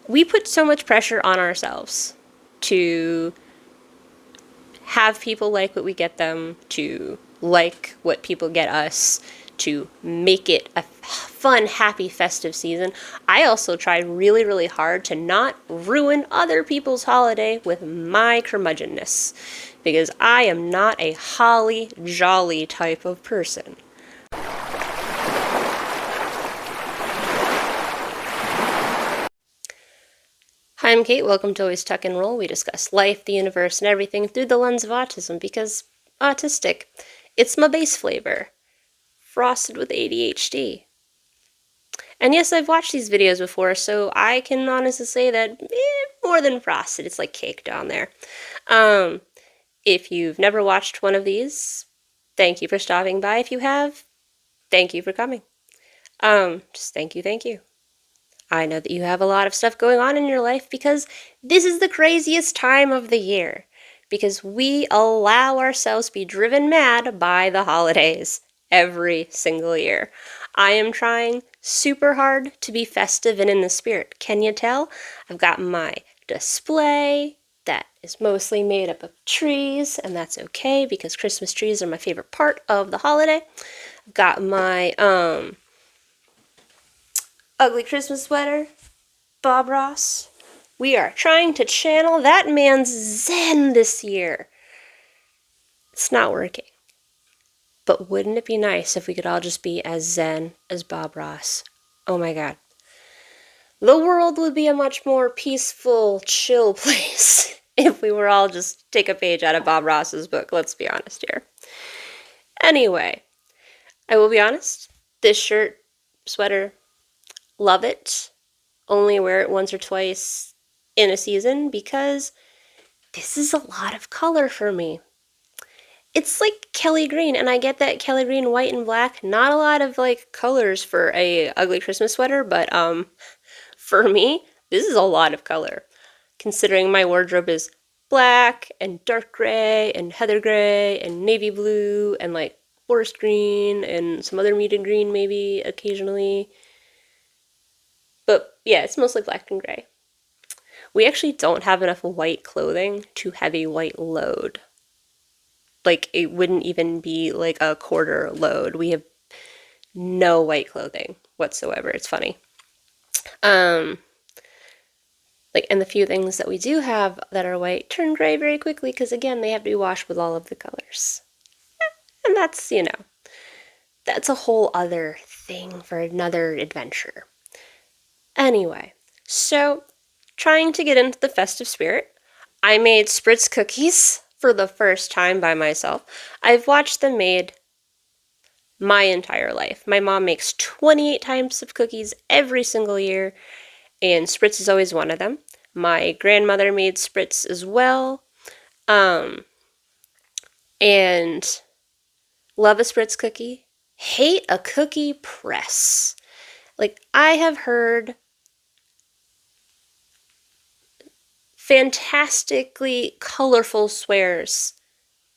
we put so much pressure on ourselves to have people like what we get them, to like what people get us, to make it a fun, happy, festive season. I also tried really, really hard to not ruin other people's holiday with my curmudgeonness, because I am not a holly jolly type of person. Hi, I'm Kate. Welcome to Always Tuck and Roll. We discuss life, the universe, and everything through the lens of autism because autistic. It's my base flavor, frosted with ADHD. And yes, I've watched these videos before, so I can honestly say that more than frosted, it's like cake down there. Um, if you've never watched one of these, thank you for stopping by. If you have, thank you for coming. Just thank you, thank you. I know that you have a lot of stuff going on in your life because this is the craziest time of the year. Because we allow ourselves to be driven mad by the holidays every single year. I am trying super hard to be festive and in the spirit. Can you tell? I've got my display that is mostly made up of trees, and that's okay because Christmas trees are my favorite part of the holiday. I've got my ugly Christmas sweater, Bob Ross. We are trying to channel that man's zen this year. It's not working. But wouldn't it be nice if we could all just be as zen as Bob Ross? Oh my god. The world would be a much more peaceful, chill place if we were all just take a page out of Bob Ross's book, let's be honest here. Anyway, I will be honest, this shirt, sweater, love it. Only wear it once or twice in a season because this is a lot of color for me. It's like Kelly Green, and I get that Kelly Green, white and black, not a lot of like colors for a ugly Christmas sweater, but for me, this is a lot of color. Considering my wardrobe is black and dark gray and heather gray and navy blue and like forest green and some other muted green maybe occasionally. But yeah, it's mostly black and gray. We actually don't have enough white clothing to have a white load. Like, it wouldn't even be like a quarter load. We have no white clothing whatsoever. It's funny. And the few things that we do have that are white turn gray very quickly because, again, they have to be washed with all of the colors. And that's, that's a whole other thing for another adventure. Anyway, so trying to get into the festive spirit, I made Spritz cookies for the first time by myself. I've watched them made my entire life. My mom makes 28 types of cookies every single year, and Spritz is always one of them. My grandmother made Spritz as well, and love a Spritz cookie. Hate a cookie press. Like, I have heard fantastically colorful swears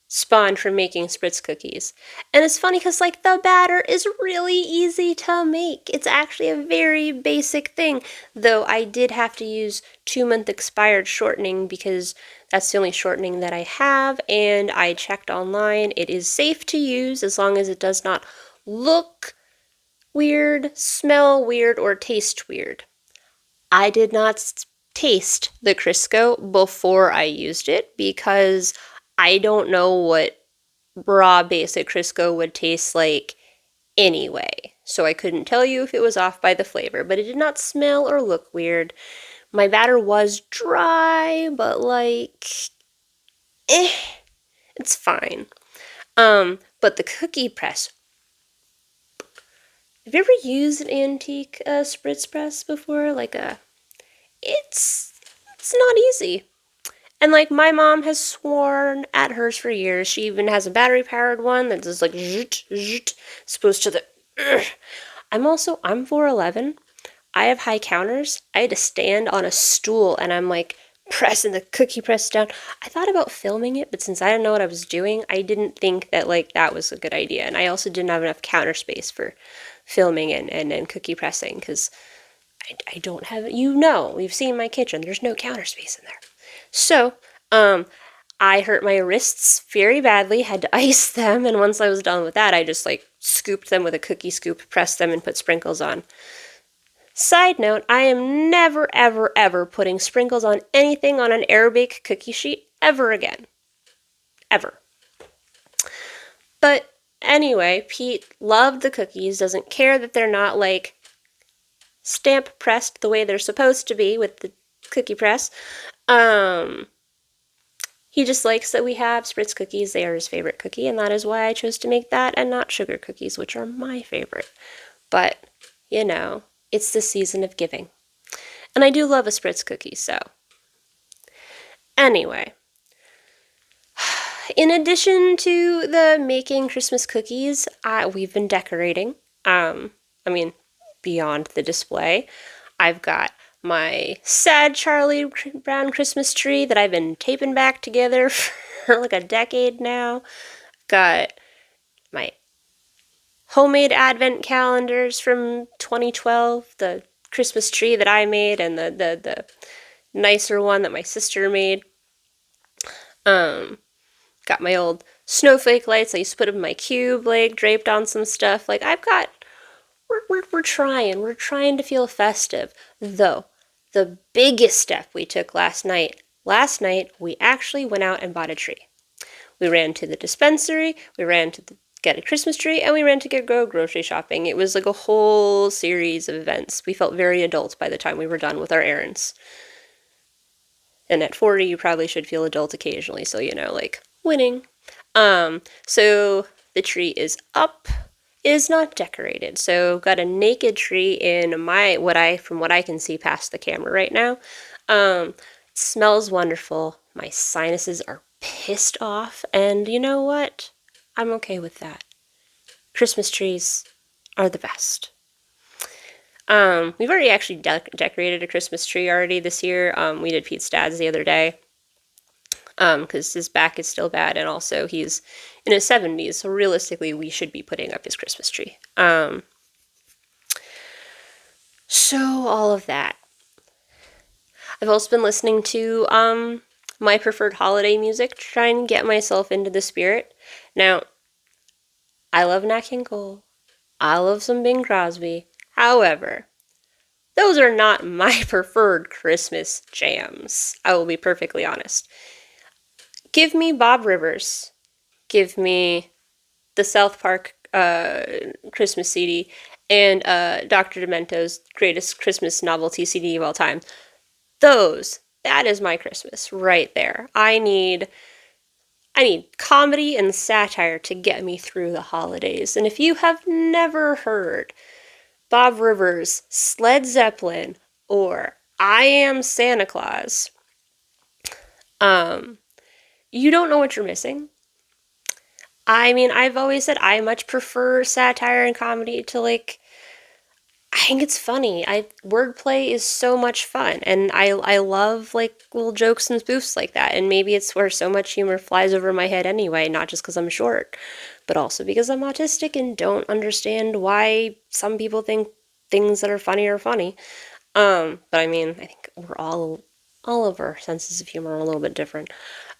spawned from making Spritz cookies. And it's funny because, like, the batter is really easy to make. It's actually a very basic thing, though I did have to use 2-month expired shortening because that's the only shortening that I have, and I checked online. It is safe to use as long as it does not look weird, smell weird, or taste weird. I did not taste the Crisco before I used it because I don't know what raw basic Crisco would taste like anyway. So I couldn't tell you if it was off by the flavor, but it did not smell or look weird. My batter was dry, but like, it's fine. But the cookie press. Have you ever used an antique spritz press before? It's not easy. And like, my mom has sworn at hers for years. She even has a battery powered one that's just like zht, zht, supposed to the. I'm 4'11". I have high counters. I had to stand on a stool and I'm like pressing the cookie press down. I thought about filming it, but since I didn't know what I was doing, I didn't think that like that was a good idea. And I also didn't have enough counter space for filming and cookie pressing because I don't have, you've seen my kitchen. There's no counter space in there. So, I hurt my wrists very badly, had to ice them, and once I was done with that, I just like scooped them with a cookie scoop, pressed them, and put sprinkles on. Side note, I am never, ever, ever putting sprinkles on anything on an air bake cookie sheet ever again. Ever. But anyway, Pete loved the cookies, doesn't care that they're not like stamp pressed the way they're supposed to be with the cookie press. He just likes that we have Spritz cookies. They are his favorite cookie, and that is why I chose to make that and not sugar cookies, which are my favorite. But, it's the season of giving. And I do love a Spritz cookie, so. Anyway, in addition to the making Christmas cookies, we've been decorating. Beyond the display. I've got my sad Charlie Brown Christmas tree that I've been taping back together for like a decade now. Got my homemade advent calendars from 2012, the Christmas tree that I made, and the nicer one that my sister made. Got my old snowflake lights. I used to put them in my cube, like draped on some stuff. Like we're trying. We're trying to feel festive. Though, the biggest step we took last night, we actually went out and bought a tree. We ran to the dispensary, we ran to get a Christmas tree, and we ran to go grocery shopping. It was like a whole series of events. We felt very adult by the time we were done with our errands. And at 40, you probably should feel adult occasionally, so like winning. So the tree is up. Is not decorated. So got a naked tree in from what I can see past the camera right now. It smells wonderful. My sinuses are pissed off, and you know what? I'm okay with that. Christmas trees are the best. We've already actually decorated a Christmas tree already this year. We did Pete's dad's the other day. Because his back is still bad, and also he's in his 70s, so realistically we should be putting up his Christmas tree. So all of that. I've also been listening to my preferred holiday music, trying to get myself into the spirit. Now, I love Nat King Cole. I love some Bing Crosby. However, those are not my preferred Christmas jams. I will be perfectly honest. Give me Bob Rivers. Give me the South Park Christmas CD and Dr. Demento's greatest Christmas novelty CD of all time. That is my Christmas right there. I need comedy and satire to get me through the holidays. And if you have never heard Bob Rivers' Led Zeppelin or I Am Santa Claus, you don't know what you're missing. I've always said I much prefer satire and comedy to I think it's funny. Wordplay is so much fun, and I love little jokes and spoofs like that. And maybe it's where so much humor flies over my head anyway, not just because I'm short, but also because I'm autistic and don't understand why some people think things that are funny are funny. But I think we're all of our senses of humor are a little bit different.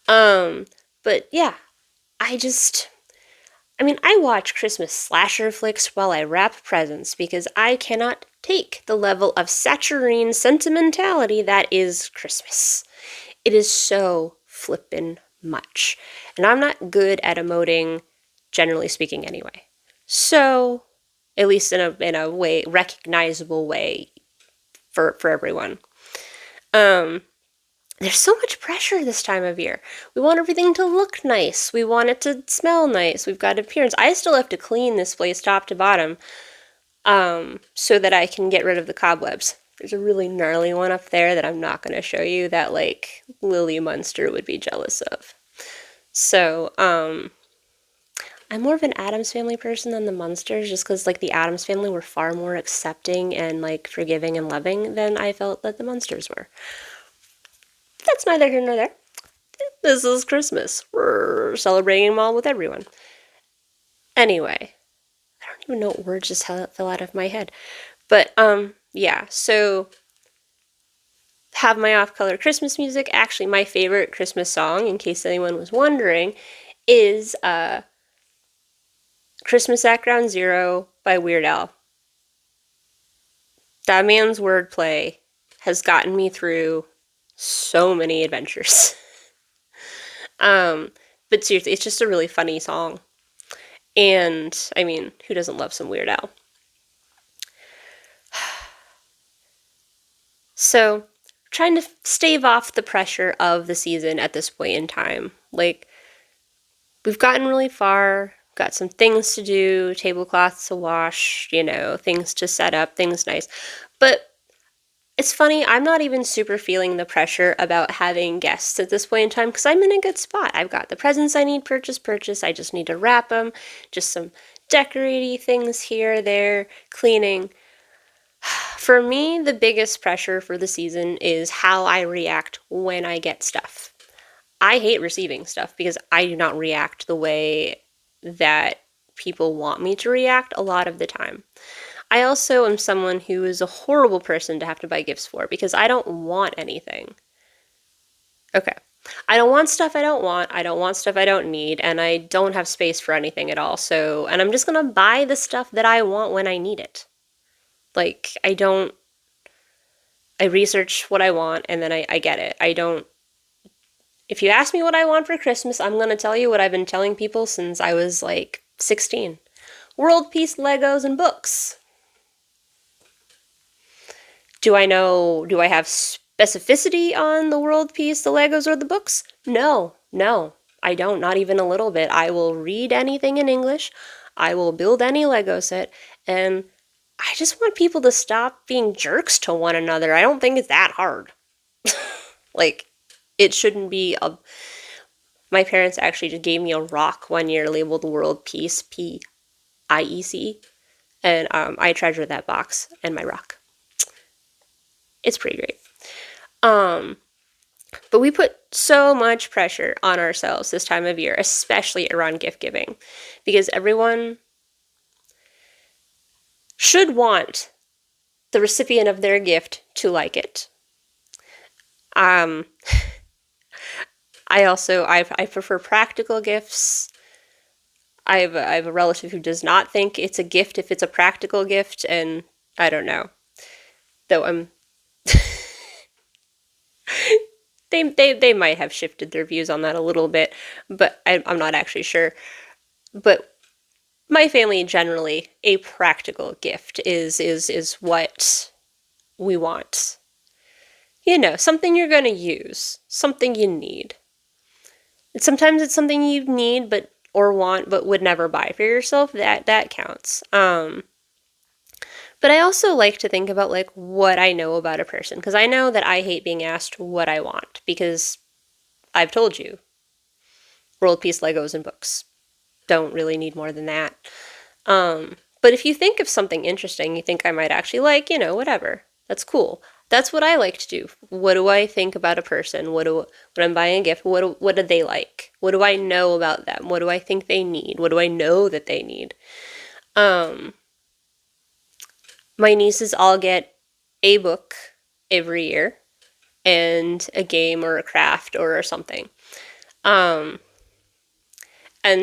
But yeah, I watch Christmas slasher flicks while I wrap presents because I cannot take the level of saccharine sentimentality that is Christmas. It is so flippin' much. And I'm not good at emoting, generally speaking anyway. So, at least in a way, recognizable way for everyone. There's so much pressure this time of year. We want everything to look nice. We want it to smell nice. We've got appearance. I still have to clean this place top to bottom so that I can get rid of the cobwebs. There's a really gnarly one up there that I'm not going to show you that Lily Munster would be jealous of. So, I'm more of an Addams Family person than the Munsters just because the Addams Family were far more accepting and forgiving and loving than I felt that the Munsters were. That's neither here nor there. This is Christmas. We're celebrating them all with everyone. Anyway, I don't even know what words just fell out of my head. But, Yeah, so have my off-color Christmas music. Actually, my favorite Christmas song, in case anyone was wondering, is Christmas at Ground Zero by Weird Al. That man's wordplay has gotten me through so many adventures. um, but seriously, it's just a really funny song. And, I mean, who doesn't love some Weird Al? So, trying to stave off the pressure of the season at this point in time. Like, we've gotten really far, got some things to do, tablecloths to wash, things to set up, things nice. But it's funny, I'm not even super feeling the pressure about having guests at this point in time because I'm in a good spot. I've got the presents I need purchase. I just need to wrap them, just some decorating things here, there, cleaning. For me, the biggest pressure for the season is how I react when I get stuff. I hate receiving stuff because I do not react the way that people want me to react a lot of the time. I also am someone who is a horrible person to have to buy gifts for because I don't want anything. Okay. I don't want stuff I don't want. I don't want stuff I don't need. And I don't have space for anything at all. And I'm just going to buy the stuff that I want when I need it. Like, I research what I want and then I get it. If you ask me what I want for Christmas, I'm going to tell you what I've been telling people since I was like 16. World peace, Legos, and books. Do I have specificity on the world peace, the Legos, or the books? No, I don't, not even a little bit. I will read anything in English, I will build any Lego set, and I just want people to stop being jerks to one another. I don't think it's that hard. Like, it shouldn't be a... My parents actually just gave me a rock one year labeled World Peace, P-I-E-C, and I treasure that box and my rock. It's pretty great. But we put so much pressure on ourselves this time of year, especially around gift giving, because everyone should want the recipient of their gift to like it. I prefer practical gifts. I have a relative who does not think it's a gift if it's a practical gift, and I don't know. Though they might have shifted their views on that a little bit, but I'm not actually sure. But my family generally, a practical gift is what we want. Something you're gonna use, something you need. And sometimes it's something you need or want but would never buy for yourself. That counts. But I also like to think about like what I know about a person because I know that I hate being asked what I want because I've told you, world peace, Legos, and books. Don't really need more than that. But if you think of something interesting you think I might actually like, whatever. That's cool. That's what I like to do. What do I think about a person? When I'm buying a gift, what do they like? What do I know about them? What do I think they need? What do I know that they need? My nieces all get a book every year and a game or a craft or something. And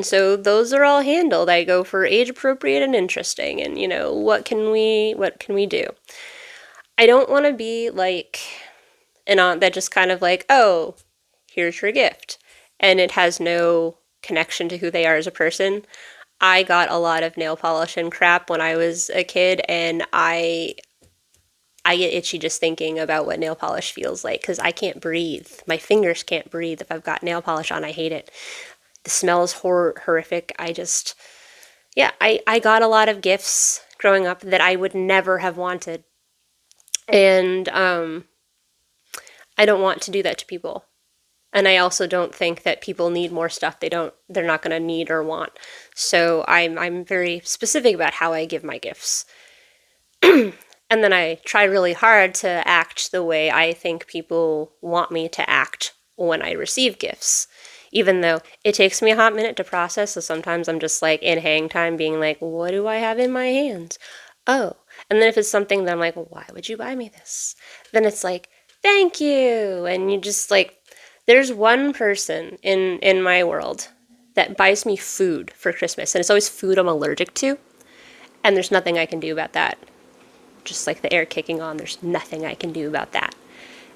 so those are all handled. I go for age appropriate and interesting and what can we do? I don't want to be like an aunt that just kind of like, oh, here's your gift. And it has no connection to who they are as a person. I got a lot of nail polish and crap when I was a kid, and I get itchy just thinking about what nail polish feels like because I can't breathe. My fingers can't breathe if I've got nail polish on. I hate it. The smell is horrific. I got a lot of gifts growing up that I would never have wanted. And I don't want to do that to people. And I also don't think that people need more stuff they're not going to need or want. So I'm very specific about how I give my gifts. And then I try really hard to act the way I think people want me to act when I receive gifts. Even though it takes me a hot minute to process, so sometimes I'm just like in hang time being like, what do I have in my hands? Oh, And then if it's something that I'm like, well, why would you buy me this? Then it's like, thank you. And you just like, there's one person in my world that buys me food for Christmas, and it's always food I'm allergic to, and there's nothing I can do about that. Just like the air kicking on, there's nothing I can do about that.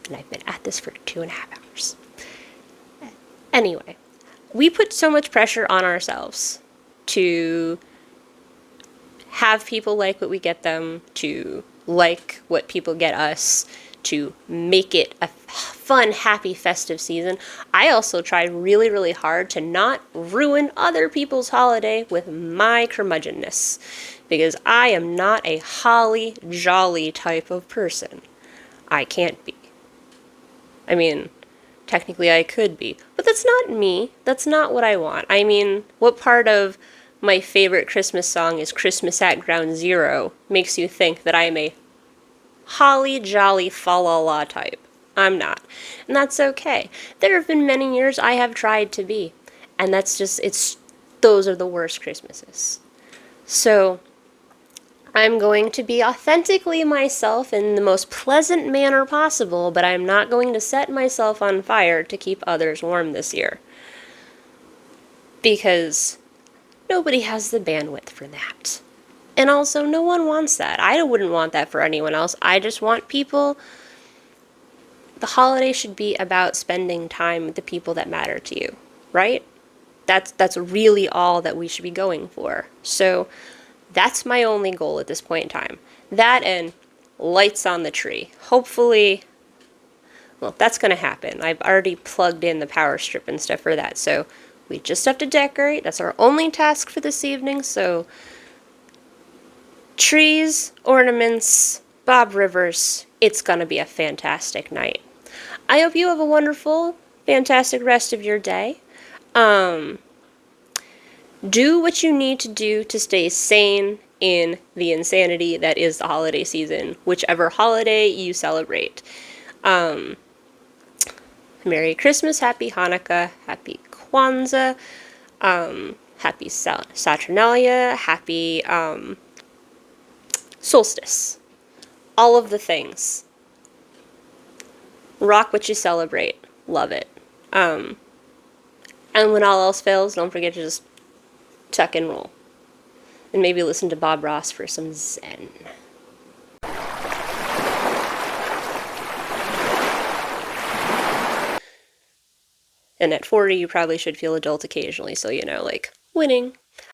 And I've been at this for 2.5 hours. Anyway, we put so much pressure on ourselves to have people like what we get them, to like what people get us, to make it a fun, happy, festive season. I also tried really, really hard to not ruin other people's holiday with my curmudgeonness, because I am not a holly jolly type of person. I can't be. I mean, technically I could be, but that's not me. That's not what I want. I mean, what part of my favorite Christmas song is Christmas at Ground Zero makes you think that I'm a holly jolly fa la la type? I'm not. And that's okay. There have been many years I have tried to be. And that's just, those are the worst Christmases. So, I'm going to be authentically myself in the most pleasant manner possible, but I'm not going to set myself on fire to keep others warm this year. Because nobody has the bandwidth for that. And also, no one wants that. I wouldn't want that for anyone else. I just want people... The holiday should be about spending time with the people that matter to you, right? That's really all that we should be going for. So... that's my only goal at this point in time. That and lights on the tree. Hopefully, well, that's going to happen. I've already plugged in the power strip and stuff for that, so we just have to decorate. That's our only task for this evening, so trees, ornaments, Bob Rivers, it's going to be a fantastic night. I hope you have a wonderful, fantastic rest of your day. Do what you need to do to stay sane in the insanity that is the holiday season, whichever holiday you celebrate. Merry Christmas, Happy Hanukkah, Happy Kwanzaa, Happy Saturnalia, Happy Solstice. All of the things. Rock what you celebrate. Love it. And when all else fails, don't forget to just tuck and roll. And maybe listen to Bob Ross for some zen. And at 40, you probably should feel adult occasionally, so, like, winning.